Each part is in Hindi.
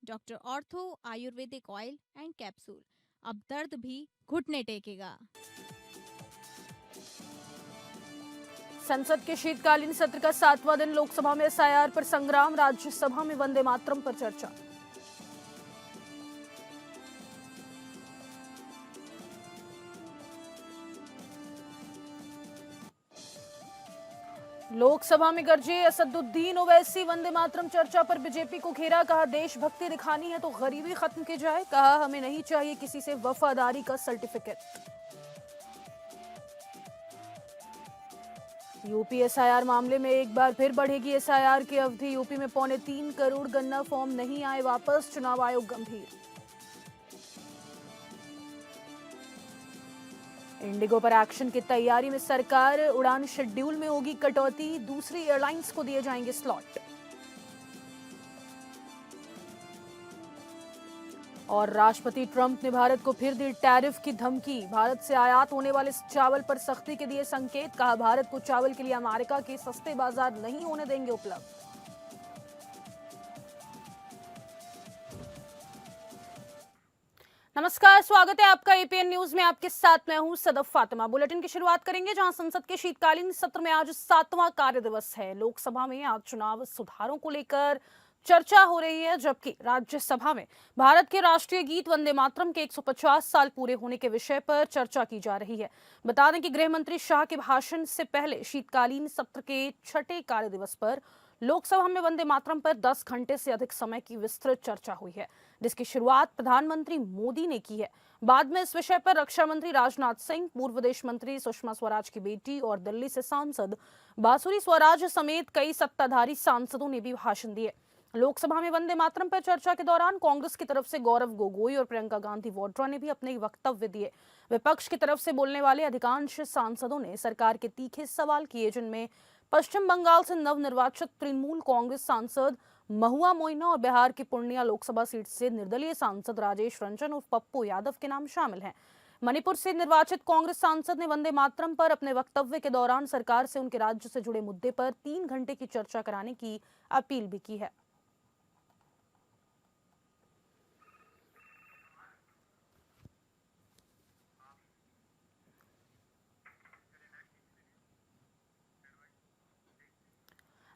Doctor ortho Ayurvedic oil and capsule. अब दर्द भी घुटने टेकेगा। संसद के शीतकालीन सत्र का 7वां दिन, लोकसभा में एसआईआर पर संग्राम, राज्यसभा में वंदे मातरम पर चर्चा। लोकसभा में गरजे असदुद्दीन ओवैसी, वंदे मातरम चर्चा पर बीजेपी को घेरा, कहा देशभक्ति दिखानी है तो गरीबी खत्म की जाए, कहा हमें नहीं चाहिए किसी से वफादारी का सर्टिफिकेट। यूपी एसआईआर मामले में एक बार फिर बढ़ेगी एसआईआर की अवधि, यूपी में 3.25 करोड़ गन्ना फॉर्म नहीं आए वापस, चुनाव आयोग गंभीर। इंडिगो पर एक्शन की तैयारी में सरकार, उड़ान शेड्यूल में होगी कटौती, दूसरी एयरलाइंस को दिए जाएंगे स्लॉट। और राष्ट्रपति ट्रंप ने भारत को फिर दी टैरिफ की धमकी, भारत से आयात होने वाले चावल पर सख्ती के दिए संकेत, कहा भारत को चावल के लिए अमेरिका के सस्ते बाजार नहीं होने देंगे उपलब्ध। नमस्कार, स्वागत है आपका एपीएन न्यूज में। आपके साथ मैं हूं सदफ फातिमा। बुलेटिन की शुरुआत करेंगे जहां संसद के शीतकालीन सत्र में आज 7वां कार्य दिवस है। लोकसभा में आज चुनाव सुधारों को लेकर चर्चा हो रही है, जबकि राज्यसभा में भारत के राष्ट्रीय गीत वंदे मातरम के 150 साल पूरे होने के विषय पर चर्चा की जा रही है। बता दें कि गृह मंत्री शाह के भाषण से पहले शीतकालीन सत्र के 6ठे कार्य दिवस पर लोकसभा में वंदे मातरम पर 10 घंटे से अधिक समय की विस्तृत चर्चा हुई है, जिसकी शुरुआत प्रधानमंत्री मोदी ने की है। बाद में इस विषय पर रक्षा मंत्री राजनाथ सिंह, पूर्व विदेश मंत्री सुषमा स्वराज की बेटी और दिल्ली से सांसद बांसुरी स्वराज समेत कई सत्ताधारी सांसदों ने भी भाषण दिए। लोकसभा में वंदे मातरम पर चर्चा के दौरान कांग्रेस की तरफ से गौरव गोगोई और प्रियंका गांधी वाड्रा ने भी अपने वक्तव्य दिए। विपक्ष की तरफ से बोलने वाले अधिकांश सांसदों ने सरकार के तीखे सवाल किए, जिनमें पश्चिम बंगाल से नवनिर्वाचित तृणमूल कांग्रेस सांसद महुआ मोइना और बिहार की पूर्णिया लोकसभा सीट से निर्दलीय सांसद राजेश रंजन और पप्पू यादव के नाम शामिल हैं। मणिपुर से निर्वाचित कांग्रेस सांसद ने वंदे मातरम पर अपने वक्तव्य के दौरान सरकार से उनके राज्य से जुड़े मुद्दे पर 3 घंटे की चर्चा कराने की अपील भी की है।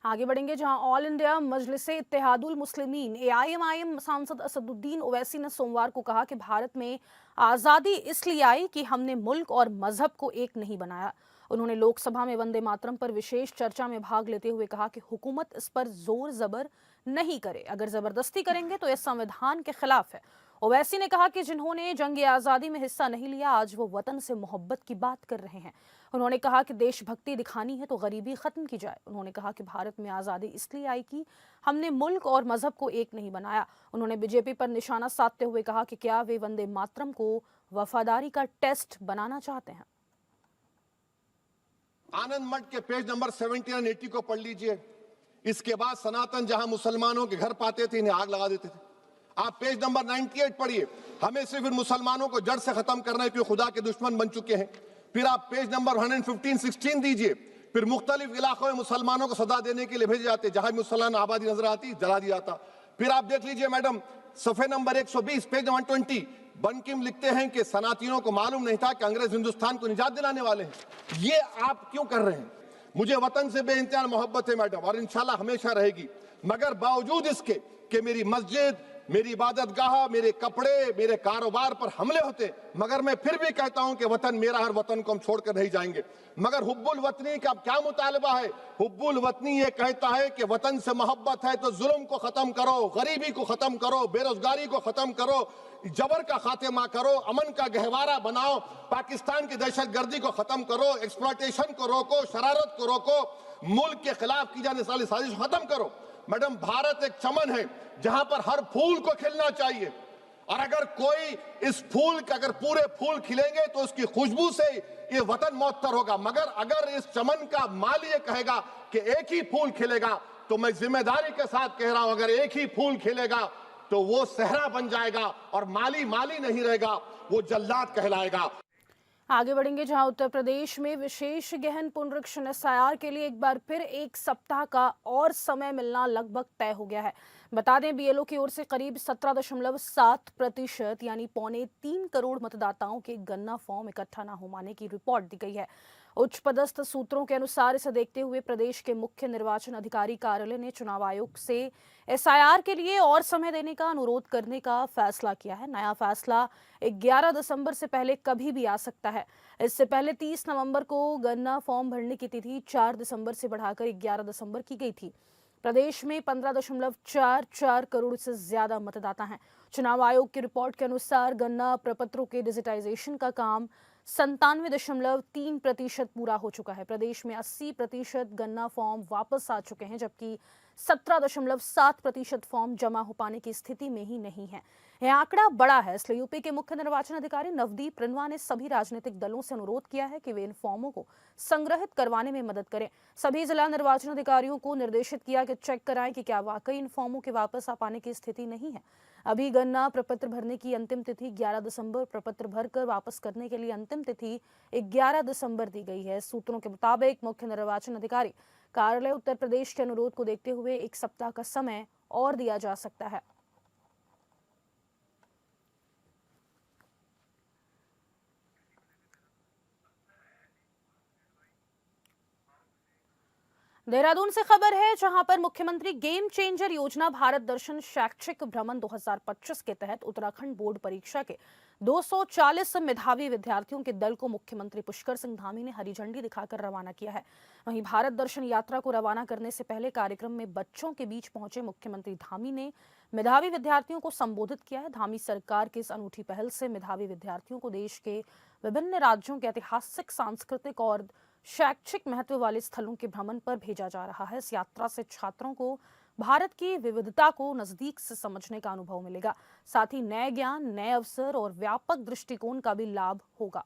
आगे बढ़ेंगे जहां all India Majlise Ittehadul Muslimeen AIMIM सांसद असदुद्दीन ओवैसी ने सोमवार को कहा कि भारत में आज़ादी इसलिए आई कि हमने मुल्क और मजहब को एक नहीं बनाया। उन्होंने लोकसभा में वंदे मातरम पर विशेष चर्चा में भाग लेते हुए कहा कि हुकूमत इस पर जोर जबर नहीं करे, अगर जबरदस्ती करेंगे तो यह संविधान के खिलाफ है। ओवैसी ने कहा कि जिन्होंने जंग आज़ादी में हिस्सा नहीं लिया, आज वो वतन से मोहब्बत की बात कर रहे हैं। उन्होंने कहा कि देशभक्ति दिखानी है तो गरीबी खत्म की जाए। उन्होंने कहा कि भारत में आज़ादी इसलिए आई कि हमने मुल्क और मजहब को एक नहीं बनाया। उन्होंने बीजेपी पर निशाना साधते हुए कहा कि क्या वे वंदे मातरम को वफादारी का टेस्ट बनाना चाहते हैं। आनंद मठ के पेज नंबर 70 और 80 को पढ़ लीजिए। इसके बाद सनातन जहां मुसलमानों के घर पाते थे, इन्हें आग लगा देते थे। आप पेज नंबर 98 पढ़िए। हमें सिर्फ इन मुसलमानों को जड़ से खत्म करना है, क्योंकि खुदा के दुश्मन बन चुके हैं। फिर आप पेज नंबर 115-16 दीजिए। फिर मुख्तलिफ इलाकों में मुसलमानों को सदा देने के लिए भेजे जाते, जहां मुसलमान आबादी नजर आती जला दिया जाता। फिर आप देख लीजिए मैडम, सफे नंबर 120 पेज 120, बंकिम लिखते हैं कि सनातियों को मालूम नहीं था कि अंग्रेज हिंदुस्तान को निजात दिलाने वाले हैं। ये आप क्यों कर रहे हैं? मुझे वतन से बेइंतहा मोहब्बत है मैडम, और इंशाल्लाह हमेशा रहेगी। मगर बावजूद इसके कि मेरी मस्जिद, मेरी इबादत गाह, मेरे कपड़े, मेरे कारोबार पर हमले होते, मगर मैं फिर भी कहता हूं कि वतन मेरा, हर वतन को हम छोड़कर नहीं जाएंगे। मगर हुब्बुल वतनी का क्या मुतालबा है? हुब्बुल वतनी ये कहता है कि वतन से मोहब्बत है तो जुल्म को खत्म करो, गरीबी को खत्म करो, बेरोजगारी को खत्म करो, जबर का खात्मा करो, अमन का गहवारा बनाओ, पाकिस्तान की दहशतगर्दी को खत्म करो, एक्सप्लॉयटेशन को रोको, शरारत को रोको, मुल्क के खिलाफ की जाने वाली साजिश खत्म करो। मैडम, भारत एक चमन है जहां पर हर फूल को खिलना चाहिए, और अगर कोई इस फूल के अगर पूरे फूल खिलेंगे तो उसकी खुशबू से ये वतन मौतर होगा। मगर अगर इस चमन का माली ये कहेगा कि एक ही फूल खिलेगा, तो मैं जिम्मेदारी के साथ कह रहा हूं, अगर एक ही फूल खिलेगा तो वो सहरा बन जाएगा और माली माली नहीं रहेगा, वो जल्लाद कहलाएगा। आगे बढ़ेंगे जहां उत्तर प्रदेश में विशेष गहन पुनरीक्षण एसआईआर के लिए एक बार फिर 1 सप्ताह का और समय मिलना लगभग तय हो गया है। बता दें बीएलओ की ओर से करीब 17.7% यानी 2.25 करोड़ मतदाताओं के गन्ना फॉर्म इकट्ठा न हो पाने की रिपोर्ट दी गई है। उच्च पदस्थ सूत्रों के अनुसार इसे देखते हुए प्रदेश के मुख्य निर्वाचन अधिकारी कार्यालय ने चुनाव आयोग से एसआईआर के लिए और समय देने का अनुरोध करने का फैसला किया है। नया फैसला 11 दिसंबर से पहले कभी भी आ सकता है। इससे पहले 30 नवंबर को गन्ना फॉर्म भरने की तिथि 4 दिसंबर से बढ़ाकर 11 दिसंबर की गई थी। प्रदेश में 15.44 करोड़ से ज्यादा मतदाता हैं। चुनाव आयोग की रिपोर्ट के अनुसार गन्ना प्रपत्रों के डिजिटाइजेशन का काम 97.3% पूरा हो चुका है। प्रदेश में 80% गन्ना फॉर्म वापस आ चुके हैं, जबकि 17.7% फॉर्म जमा हो पाने की स्थिति में ही नहीं है। यह आंकड़ा बड़ा है, इसलिए यूपी के मुख्य निर्वाचन अधिकारी नवदीप रिनवा ने सभी राजनीतिक दलों से अनुरोध किया है कि वे इन फॉर्मों को संग्रहित करवाने में मदद करें। सभी जिला निर्वाचन अधिकारियों को निर्देशित किया कि चेक कराएं कि क्या वाकई इन फॉर्मों के वापस आ पाने की स्थिति नहीं है। अभी गन्ना प्रपत्र भरने की अंतिम तिथि 11 दिसंबर, प्रपत्र भरकर वापस करने के लिए अंतिम तिथि 11 दिसंबर दी गई है। सूत्रों के मुताबिक मुख्य निर्वाचन अधिकारी कार्यालय उत्तर प्रदेश के अनुरोध को देखते हुए 1 सप्ताह का समय और दिया जा सकता है। देहरादून से खबर है, जहां पर मुख्यमंत्री गेम चेंजर योजना भारत दर्शन शैक्षिक भ्रमण 2025 के तहत उत्तराखंड बोर्ड परीक्षा के 240 मेधावी विद्यार्थियों के दल को मुख्यमंत्री पुष्कर सिंह धामी ने हरी झंडी दिखाकर रवाना किया है। वहीं भारत दर्शन यात्रा को रवाना करने से पहले कार्यक्रम में बच्चों के बीच पहुंचे मुख्यमंत्री धामी ने मेधावी विद्यार्थियों को संबोधित किया है। धामी सरकार की इस अनूठी पहल से मेधावी विद्यार्थियों को देश के विभिन्न राज्यों के ऐतिहासिक, सांस्कृतिक और शैक्षिक महत्व वाले स्थलों के भ्रमण पर भेजा जा रहा है। इस यात्रा से छात्रों को भारत की विविधता को नजदीक से समझने का अनुभव मिलेगा, साथ ही नए ज्ञान, नए अवसर और व्यापक दृष्टिकोण का भी लाभ होगा।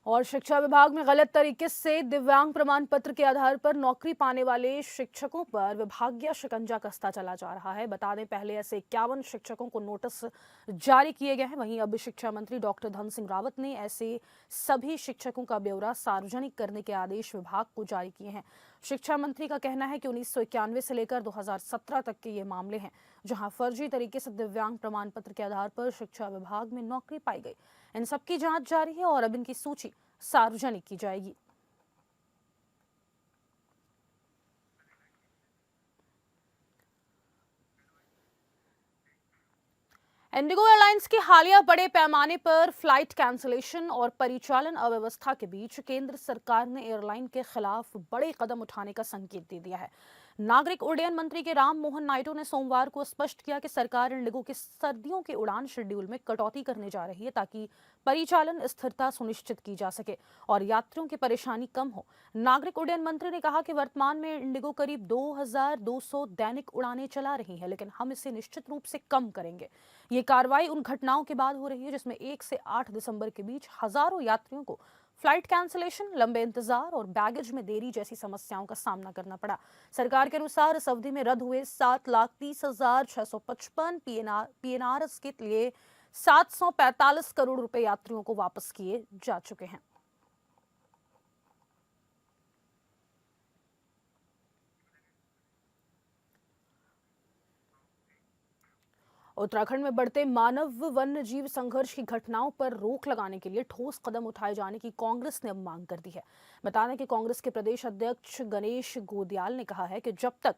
और शिक्षा विभाग में गलत तरीके से दिव्यांग प्रमाण पत्र के आधार पर नौकरी पाने वाले शिक्षकों पर विभागीय शिकंजा कसता चला जा रहा है। बता दें, पहले ऐसे 51 शिक्षकों को नोटिस जारी किए गए हैं। वहीं अब शिक्षा मंत्री डॉक्टर धन सिंह रावत ने ऐसे सभी शिक्षकों का ब्यौरा सार्वजनिक करने के आदेश विभाग को जारी किए हैं। शिक्षा मंत्री का कहना है कि 1991 से लेकर 2017 तक के ये मामले हैं, जहां फर्जी तरीके से दिव्यांग प्रमाण पत्र के आधार पर शिक्षा विभाग में नौकरी पाई गई। इन सबकी जांच जारी है और अब इनकी सूची सार्वजनिक की जाएगी। इंडिगो एयरलाइंस की हालिया बड़े पैमाने पर फ्लाइट कैंसिलेशन और परिचालन अव्यवस्था के बीच केंद्र सरकार ने एयरलाइन के खिलाफ बड़े कदम उठाने का संकेत दे दिया है। नागरिक उड्डयन मंत्री के राम मोहन नायडू ने सोमवार को स्पष्ट किया कि सरकार इंडिगो के सर्दियों के उड़ान शेड्यूल में कटौती करने जा रही है, ताकि परिचालन स्थिरता सुनिश्चित की जा सके और यात्रियों की परेशानी कम हो। नागरिक उड्डयन मंत्री ने कहा कि वर्तमान में इंडिगो करीब 2200 दैनिक उड़ानें चला रही है, लेकिन हम इसे निश्चित रूप से कम करेंगे। ये कार्रवाई उन घटनाओं के बाद हो रही है जिसमें 1 से 8 दिसंबर के बीच हजारों यात्रियों को फ्लाइट कैंसिलेशन, लंबे इंतजार और बैगेज में देरी जैसी समस्याओं का सामना करना पड़ा। सरकार के अनुसार इस अवधि में रद्द हुए 7,30,655 पीएनआरएस के लिए 745 करोड़ रुपए यात्रियों को वापस किए जा चुके हैं। उत्तराखंड में बढ़ते मानव वन्य जीव संघर्ष की घटनाओं पर रोक लगाने के लिए ठोस कदम उठाए जाने की कांग्रेस ने अब मांग कर दी है। बता दें कि कांग्रेस के प्रदेश अध्यक्ष गणेश गोदियाल ने कहा है कि जब तक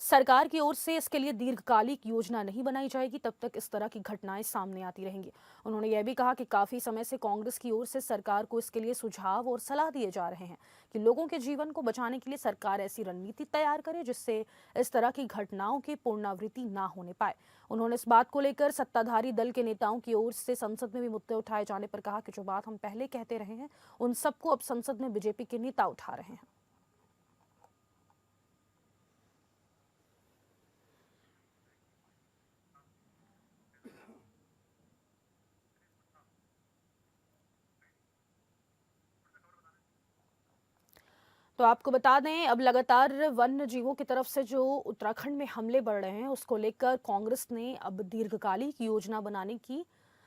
सरकार की ओर से इसके लिए दीर्घकालिक योजना नहीं बनाई जाएगी, तब तक इस तरह की घटनाएं सामने आती रहेंगी। उन्होंने यह भी कहा कि काफी समय से कांग्रेस की ओर से सरकार को इसके लिए सुझाव और सलाह दिए जा रहे हैं कि लोगों के जीवन को बचाने के लिए सरकार ऐसी रणनीति तैयार करे जिससे इस तरह की घटनाओं की पुनरावृत्ति ना होने पाए। उन्होंने इस बात को लेकर सत्ताधारी दल के नेताओं की ओर से संसद में भी मुद्दे उठाए जाने पर कहा कि जो बात हम पहले कहते रहे हैं, उन सबको अब संसद में बीजेपी के नेता उठा रहे हैं। तो आपको बता दें, अब लगातार वन्य जीवों की तरफ से जो उत्तराखंड में हमले बढ़ रहे हैं, उसको लेकर कांग्रेस ने अब दीर्घकालिक योजना बनाने की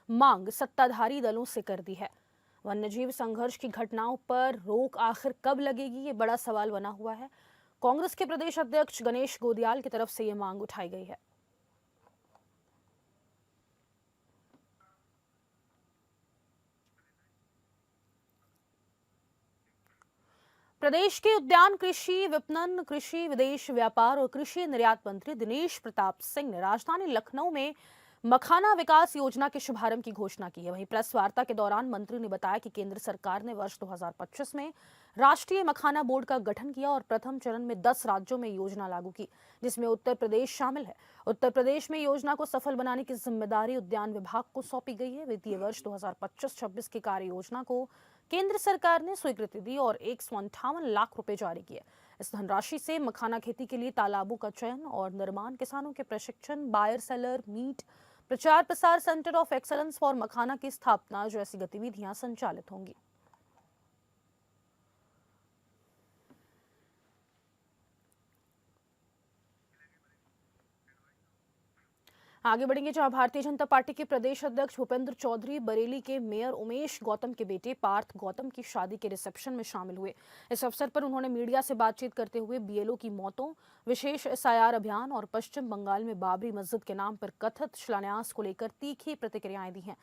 मांग सत्ताधारी दलों से कर दी है। वन्यजीव संघर्ष की घटनाओं पर रोक आखिर कब लगेगी, ये बड़ा सवाल बना हुआ है। कांग्रेस के प्रदेश अध्यक्ष गणेश गोदियाल की तरफ से ये मांग उठाई गई है। प्रदेश के उद्यान, कृषि विपणन, कृषि विदेश व्यापार और कृषि निर्यात मंत्री दिनेश प्रताप सिंह ने राजधानी लखनऊ में मखाना विकास योजना के शुभारंभ की घोषणा की है। वहीं प्रेस वार्ता के दौरान मंत्री ने बताया कि केंद्र सरकार ने वर्ष 2025 में राष्ट्रीय मखाना बोर्ड का गठन किया और प्रथम चरण में 10 राज्यों में योजना लागू की, जिसमें उत्तर प्रदेश शामिल है। उत्तर प्रदेश में योजना को सफल बनाने की जिम्मेदारी उद्यान विभाग को सौंपी गई है। वित्तीय वर्ष 2025-26 की कार्य योजना को केंद्र सरकार ने स्वीकृति दी और 158 लाख रुपए जारी किए। इस धनराशि से मखाना खेती के लिए तालाबों का चयन और निर्माण, किसानों के प्रशिक्षण, बायर सेलर मीट, प्रचार प्रसार, सेंटर ऑफ एक्सीलेंस फॉर मखाना की स्थापना जैसी गतिविधियां संचालित होंगी। आगे बढ़ेंगे जहां भारतीय जनता पार्टी के प्रदेश अध्यक्ष भूपेंद्र चौधरी बरेली के मेयर उमेश गौतम के बेटे पार्थ गौतम की शादी के रिसेप्शन में शामिल हुए। इस अवसर पर उन्होंने मीडिया से बातचीत करते हुए बीएलओ की मौतों, विशेष एसआईआर अभियान और पश्चिम बंगाल में बाबरी मस्जिद के नाम पर कथित शिलान्यास को लेकर तीखी प्रतिक्रियाएं दी हैं।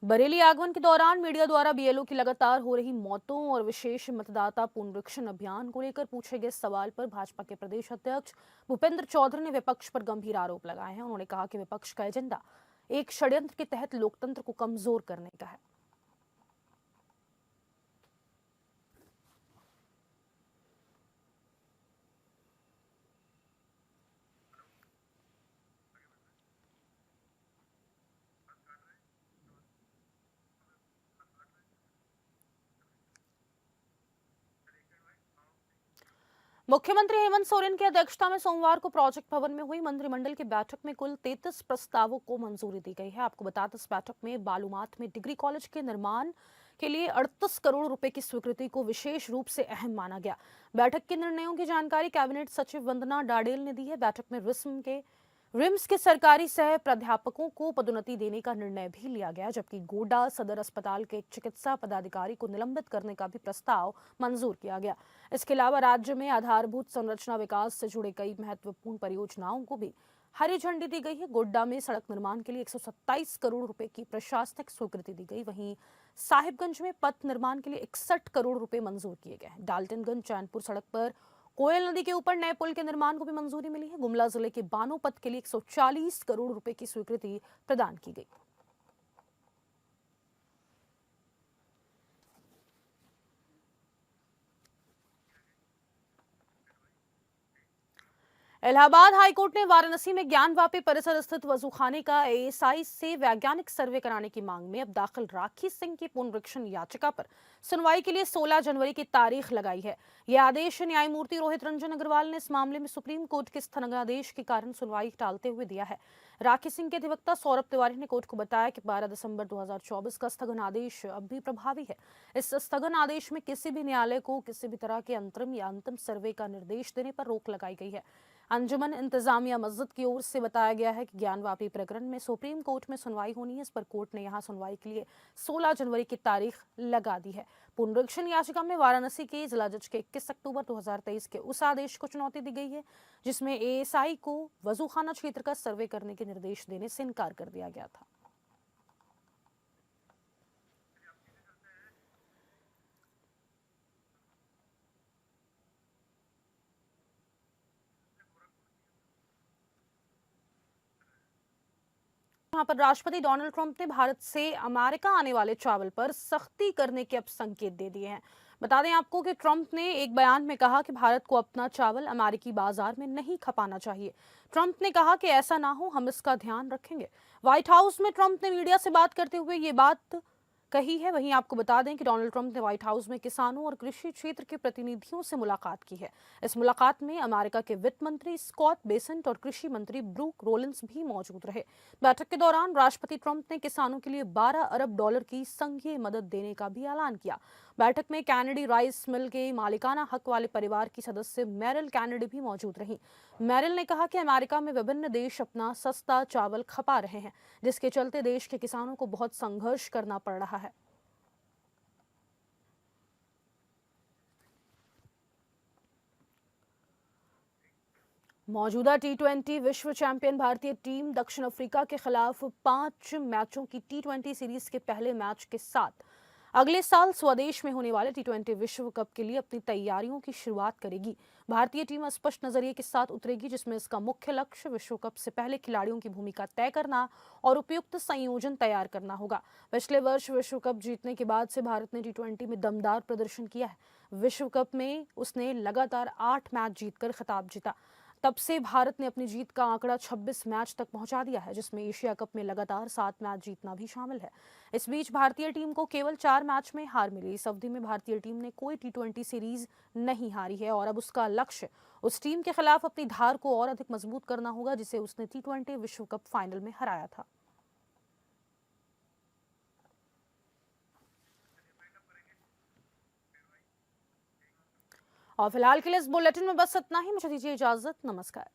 बरेली आगमन के दौरान मीडिया द्वारा बीएलओ की लगातार हो रही मौतों और विशेष मतदाता पुनरीक्षण अभियान को लेकर पूछे गए सवाल पर भाजपा के प्रदेश अध्यक्ष भूपेंद्र चौधरी ने विपक्ष पर गंभीर आरोप लगाए हैं। उन्होंने कहा कि विपक्ष का एजेंडा एक षड्यंत्र के तहत लोकतंत्र को कमजोर करने का है। मुख्यमंत्री हेमंत सोरेन की अध्यक्षता में सोमवार को प्रोजेक्ट भवन में हुई मंत्रिमंडल की बैठक में कुल 33 प्रस्तावों को मंजूरी दी गई है। आपको बता दें, इस बैठक में बालूमाथ में डिग्री कॉलेज के निर्माण के लिए 38 करोड़ रुपए की स्वीकृति को विशेष रूप से अहम माना गया। बैठक के निर्णयों की जानकारी कैबिनेट सचिव वंदना डाडेल ने दी है। बैठक में रिम्स के सरकारी सह प्राध्यापकों को पदोन्नति देने का निर्णय भी लिया गया, जबकि गोड्डा सदर अस्पताल के एक चिकित्सा पदाधिकारी को निलंबित करने का भी प्रस्ताव मंजूर किया गया। इसके अलावा राज्य में आधारभूत संरचना विकास से जुड़े कई महत्वपूर्ण परियोजनाओं को भी हरी झंडी दी गई है। गोड्डा में सड़क निर्माण के लिए 127 करोड़ रुपए की प्रशासनिक स्वीकृति दी गई। वहीं साहिबगंज में पथ निर्माण के लिए 61 करोड़ रुपए मंजूर किए गए। डाल्टनगंज चैनपुर सड़क पर कोयल नदी के ऊपर नए पुल के निर्माण को भी मंजूरी मिली है। गुमला जिले के बानो पथ के लिए 140 करोड़ रुपए की स्वीकृति प्रदान की गई। इलाहाबाद हाईकोर्ट ने वाराणसी में ज्ञानवापी परिसर स्थित वजूखाने का एएसआई से वैज्ञानिक सर्वे कराने की मांग में अब दाखिल राखी सिंह की पुनरीक्षण याचिका पर सुनवाई के लिए 16 जनवरी की तारीख लगाई है। यह आदेश न्यायमूर्ति रोहित रंजन अग्रवाल ने इस मामले में सुप्रीम कोर्ट के स्थगनादेश के कारण सुनवाई टालते हुए दिया है। राखी सिंह के अधिवक्ता सौरभ तिवारी ने कोर्ट को बताया कि 12 दिसंबर 2024 का स्थगनादेश अब भी प्रभावी है। इस स्थगन आदेश में किसी भी न्यायालय को किसी भी तरह के अंतरिम या अंतिम सर्वे का निर्देश देने पर रोक लगाई गई है। अंजुमन इंतजामिया मस्जिद की ओर से बताया गया है कि ज्ञानवापी प्रकरण में सुप्रीम कोर्ट में सुनवाई होनी है। इस पर कोर्ट ने यहां सुनवाई के लिए 16 जनवरी की तारीख लगा दी है। पुनरीक्षण याचिका में वाराणसी के जिला जज के 21 अक्टूबर 2023 के उस आदेश को चुनौती दी गई है जिसमें एएसआई को वजूखाना क्षेत्र का सर्वे करने के निर्देश देने से इनकार कर दिया गया था। यहाँ पर राष्ट्रपति डोनाल्ड ट्रंप ने भारत से अमेरिका आने वाले चावल पर सख्ती करने के अब संकेत दे दिए हैं। बता दें आपको कि ट्रंप ने एक बयान में कहा कि भारत को अपना चावल अमेरिकी बाजार में नहीं खपाना चाहिए। ट्रंप ने कहा कि ऐसा ना हो, हम इसका ध्यान रखेंगे। व्हाइट हाउस में ट्रंप ने मीडिया से बात करते हुए ये बात कही है। वहीं आपको बता दें कि डोनाल्ड ट्रंप ने व्हाइट हाउस में किसानों और कृषि क्षेत्र के प्रतिनिधियों से मुलाकात की है। इस मुलाकात में अमेरिका के वित्त मंत्री स्कॉट बेसेंट और कृषि मंत्री ब्रूक रोलिंस भी मौजूद रहे। बैठक के दौरान राष्ट्रपति ट्रंप ने किसानों के लिए $12 अरब की संघीय मदद देने का भी ऐलान किया। बैठक में कैनेडी राइस मिल के मालिकाना हक वाले परिवार की सदस्य मैरिल कैनेडी भी मौजूद रही। मैरिल ने कहा कि अमेरिका में विभिन्न देश अपना सस्ता चावल खपा रहे हैं, जिसके चलते देश के किसानों को बहुत संघर्ष करना पड़ रहा है। मौजूदा टी20 विश्व चैंपियन भारतीय टीम दक्षिण अफ्रीका के खिलाफ 5 मैचों की टी20 सीरीज के पहले मैच के साथ अगले साल स्वदेश में होने वाले टी20 विश्व कप के लिए अपनी तैयारियों की शुरुआत करेगी। भारतीय टीम स्पष्ट नजरिए के साथ उतरेगी, जिसमें इसका मुख्य लक्ष्य विश्व कप से पहले खिलाड़ियों की भूमिका तय करना और उपयुक्त संयोजन तैयार करना होगा। पिछले वर्ष विश्व कप जीतने के बाद से भारत ने टी20 में दमदार प्रदर्शन किया है। विश्व कप में उसने लगातार 8 मैच जीतकर खिताब जीता। तब से भारत ने अपनी जीत का आंकड़ा 26 मैच तक पहुंचा दिया है, जिसमें एशिया कप में लगातार 7 मैच जीतना भी शामिल है। इस बीच भारतीय टीम को केवल 4 मैच में हार मिली। इस अवधि में भारतीय टीम ने कोई टी20 सीरीज नहीं हारी है और अब उसका लक्ष्य उस टीम के खिलाफ अपनी धार को और अधिक मजबूत करना होगा, जिसे उसने टी20 विश्व कप फाइनल में हराया था। और फिलहाल के लिए इस बुलेटिन में बस इतना ही। मुझे दीजिए इजाजत। नमस्कार।